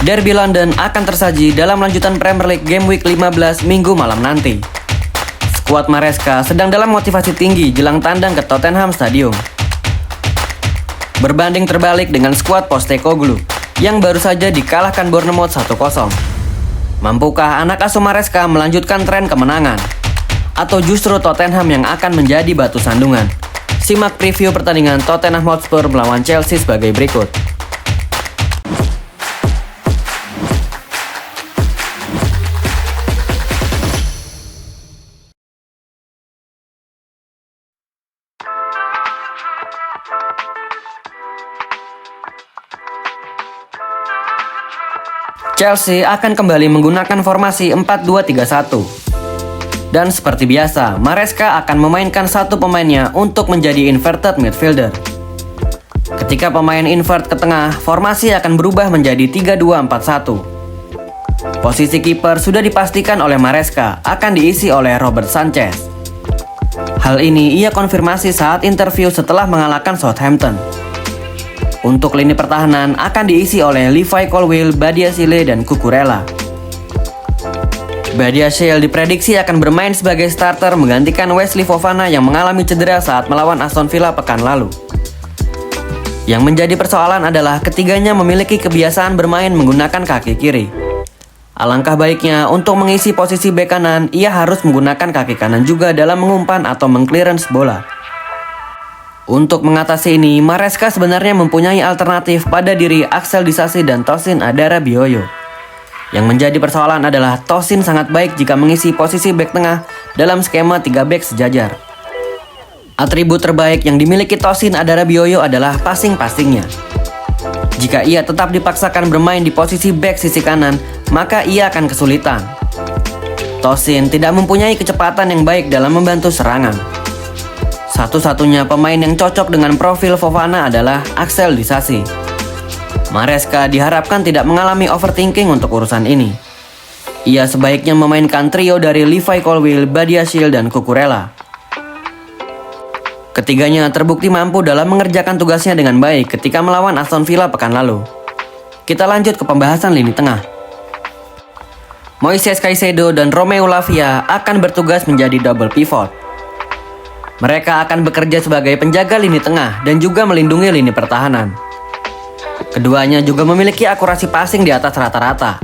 Derby London akan tersaji dalam lanjutan Premier League Game Week 15 Minggu malam nanti. Skuad Maresca sedang dalam motivasi tinggi jelang tandang ke Tottenham Stadium. Berbanding terbalik dengan skuad Postecoglou yang baru saja dikalahkan Bournemouth 1-0. Mampukah anak asuh Maresca melanjutkan tren kemenangan? Atau justru Tottenham yang akan menjadi batu sandungan? Simak preview pertandingan Tottenham Hotspur melawan Chelsea sebagai berikut. Chelsea akan kembali menggunakan formasi 4-2-3-1. Dan seperti biasa, Maresca akan memainkan satu pemainnya untuk menjadi inverted midfielder. Ketika pemain invert ke tengah, formasi akan berubah menjadi 3-2-4-1. Posisi kiper sudah dipastikan oleh Maresca akan diisi oleh Robert Sanchez. Hal ini ia konfirmasi saat interview setelah mengalahkan Southampton. Untuk lini pertahanan akan diisi oleh Levi Colwill, Badiashile, dan Cucurella. Badiashile diprediksi akan bermain sebagai starter menggantikan Wesley Fofana yang mengalami cedera saat melawan Aston Villa pekan lalu. Yang menjadi persoalan adalah ketiganya memiliki kebiasaan bermain menggunakan kaki kiri. Alangkah baiknya untuk mengisi posisi bek kanan, ia harus menggunakan kaki kanan juga dalam mengumpan atau mengclearance bola. Untuk mengatasi ini, Maresca sebenarnya mempunyai alternatif pada diri Axel Disasi dan Tosin Adarabioyo. Yang menjadi persoalan adalah Tosin sangat baik jika mengisi posisi bek tengah dalam skema 3 bek sejajar. Atribut terbaik yang dimiliki Tosin Adarabioyo adalah passing-passingnya. Jika ia tetap dipaksakan bermain di posisi bek sisi kanan, maka ia akan kesulitan. Tosin tidak mempunyai kecepatan yang baik dalam membantu serangan. Satu-satunya pemain yang cocok dengan profil Fofana adalah Axel Disasi. Maresca diharapkan tidak mengalami overthinking untuk urusan ini. Ia sebaiknya memainkan trio dari Levi Colwill, Badiashile, dan Cucurella. Ketiganya terbukti mampu dalam mengerjakan tugasnya dengan baik ketika melawan Aston Villa pekan lalu. Kita lanjut ke pembahasan lini tengah. Moises Caicedo dan Romeo Lavia akan bertugas menjadi double pivot. Mereka akan bekerja sebagai penjaga lini tengah dan juga melindungi lini pertahanan. Keduanya juga memiliki akurasi passing di atas rata-rata.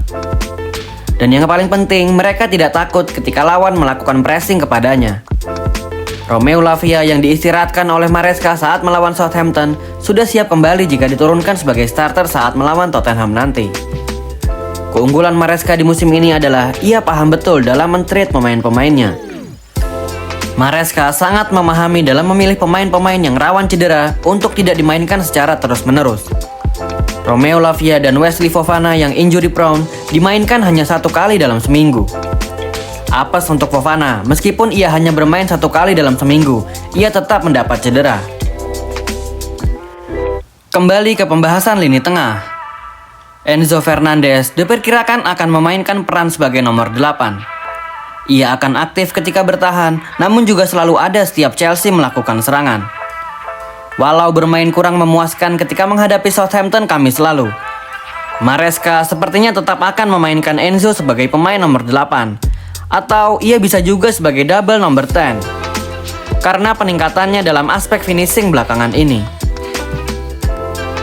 Dan yang paling penting, mereka tidak takut ketika lawan melakukan pressing kepadanya. Romeo Lavia yang diistirahatkan oleh Maresca saat melawan Southampton sudah siap kembali jika diturunkan sebagai starter saat melawan Tottenham nanti. Keunggulan Maresca di musim ini adalah ia paham betul dalam men-treat pemain-pemainnya. Maresca sangat memahami dalam memilih pemain-pemain yang rawan cedera untuk tidak dimainkan secara terus-menerus. Romeo Lavia dan Wesley Fofana yang injury prone dimainkan hanya 1 kali dalam seminggu. Apes untuk Fofana, meskipun ia hanya bermain 1 kali dalam seminggu, ia tetap mendapat cedera. Kembali ke pembahasan lini tengah. Enzo Fernandez diperkirakan akan memainkan peran sebagai nomor 8. Ia akan aktif ketika bertahan, namun juga selalu ada setiap Chelsea melakukan serangan. Walau bermain kurang memuaskan ketika menghadapi Southampton Kamis lalu, Maresca sepertinya tetap akan memainkan Enzo sebagai pemain nomor 8, atau ia bisa juga sebagai double nomor 10, karena peningkatannya dalam aspek finishing belakangan ini.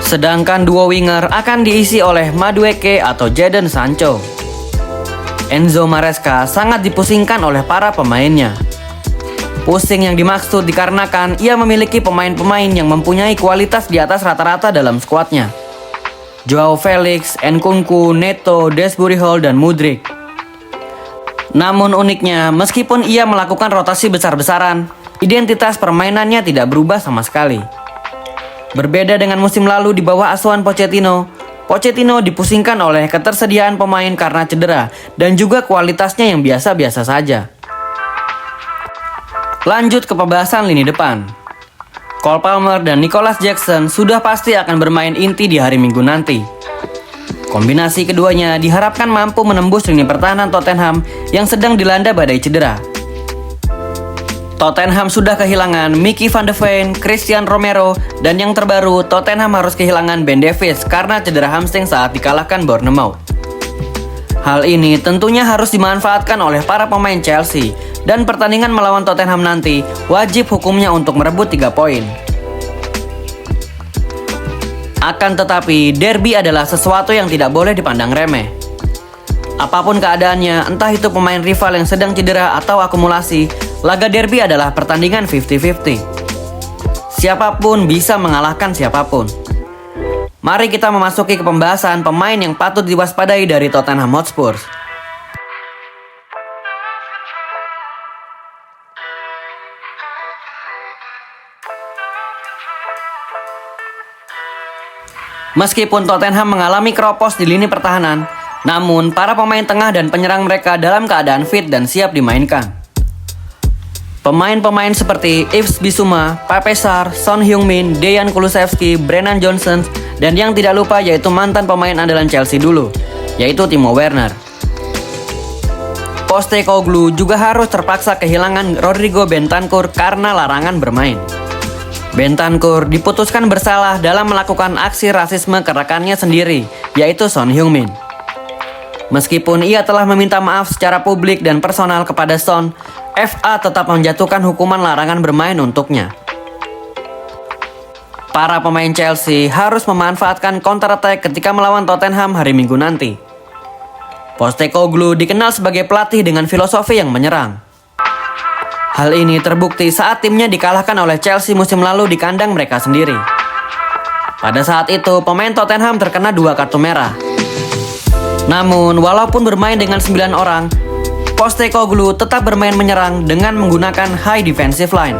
Sedangkan duo winger akan diisi oleh Madueke atau Jadon Sancho. Enzo Maresca sangat dipusingkan oleh para pemainnya. Pusing yang dimaksud dikarenakan ia memiliki pemain-pemain yang mempunyai kualitas di atas rata-rata dalam skuadnya. Joao Felix, Nkunku, Neto, Desbury Hall, dan Mudryk. Namun uniknya, meskipun ia melakukan rotasi besar-besaran, identitas permainannya tidak berubah sama sekali. Berbeda dengan musim lalu di bawah asuhan Pochettino dipusingkan oleh ketersediaan pemain karena cedera dan juga kualitasnya yang biasa-biasa saja. Lanjut ke pembahasan lini depan. Cole Palmer dan Nicholas Jackson sudah pasti akan bermain inti di hari Minggu nanti. Kombinasi keduanya diharapkan mampu menembus lini pertahanan Tottenham yang sedang dilanda badai cedera. Tottenham sudah kehilangan Mickey van de Ven, Christian Romero, dan yang terbaru Tottenham harus kehilangan Ben Davies karena cedera hamstring saat dikalahkan Bournemouth. Hal ini tentunya harus dimanfaatkan oleh para pemain Chelsea, dan pertandingan melawan Tottenham nanti wajib hukumnya untuk merebut 3 poin. Akan tetapi, derby adalah sesuatu yang tidak boleh dipandang remeh. Apapun keadaannya, entah itu pemain rival yang sedang cedera atau akumulasi, laga derby adalah pertandingan 50-50. Siapapun bisa mengalahkan siapapun. Mari kita memasuki ke pembahasan pemain yang patut diwaspadai dari Tottenham Hotspur. Meskipun Tottenham mengalami keropos di lini pertahanan, namun para pemain tengah dan penyerang mereka dalam keadaan fit dan siap dimainkan. Pemain-pemain seperti Yves Bissouma, Pape Sarr, Son Heung-min, Dejan Kulusevski, Brennan Johnson, dan yang tidak lupa yaitu mantan pemain andalan Chelsea dulu, yaitu Timo Werner. Postecoglou juga harus terpaksa kehilangan Rodrigo Bentancur karena larangan bermain. Bentancur diputuskan bersalah dalam melakukan aksi rasisme ke rekannya sendiri, yaitu Son Heung-min. Meskipun ia telah meminta maaf secara publik dan personal kepada Son, FA tetap menjatuhkan hukuman larangan bermain untuknya. Para pemain Chelsea harus memanfaatkan counter attack ketika melawan Tottenham hari Minggu nanti. Postecoglou dikenal sebagai pelatih dengan filosofi yang menyerang. Hal ini terbukti saat timnya dikalahkan oleh Chelsea musim lalu di kandang mereka sendiri. Pada saat itu, pemain Tottenham terkena 2 kartu merah. Namun, walaupun bermain dengan 9 orang, Postecoglou tetap bermain menyerang dengan menggunakan high defensive line.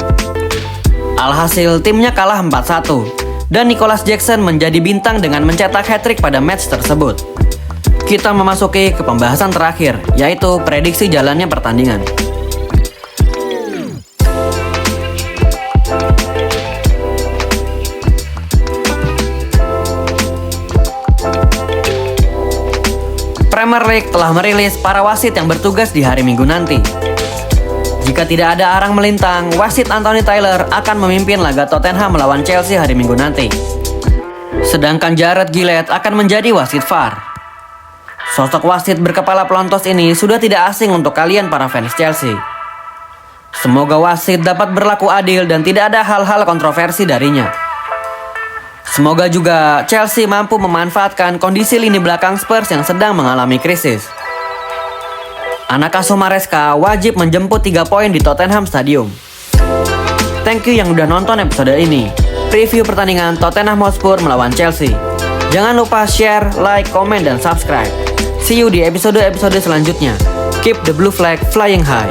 Alhasil, timnya kalah 4-1, dan Nicholas Jackson menjadi bintang dengan mencetak hat-trick pada match tersebut. Kita memasuki ke pembahasan terakhir, yaitu prediksi jalannya pertandingan. Premier League telah merilis para wasit yang bertugas di hari Minggu nanti. Jika tidak ada arang melintang, wasit Anthony Taylor akan memimpin laga Tottenham melawan Chelsea hari Minggu nanti. Sedangkan Gareth Gillett akan menjadi wasit VAR. Sosok wasit berkepala pelontos ini sudah tidak asing untuk kalian para fans Chelsea. Semoga wasit dapat berlaku adil dan tidak ada hal-hal kontroversi darinya. Semoga juga Chelsea mampu memanfaatkan kondisi lini belakang Spurs yang sedang mengalami krisis. Anak asuh Maresca wajib menjemput 3 poin di Tottenham Stadium. Thank you yang udah nonton episode ini. Preview pertandingan Tottenham Hotspur melawan Chelsea. Jangan lupa share, like, komen, dan subscribe. See you di episode-episode selanjutnya. Keep the blue flag flying high.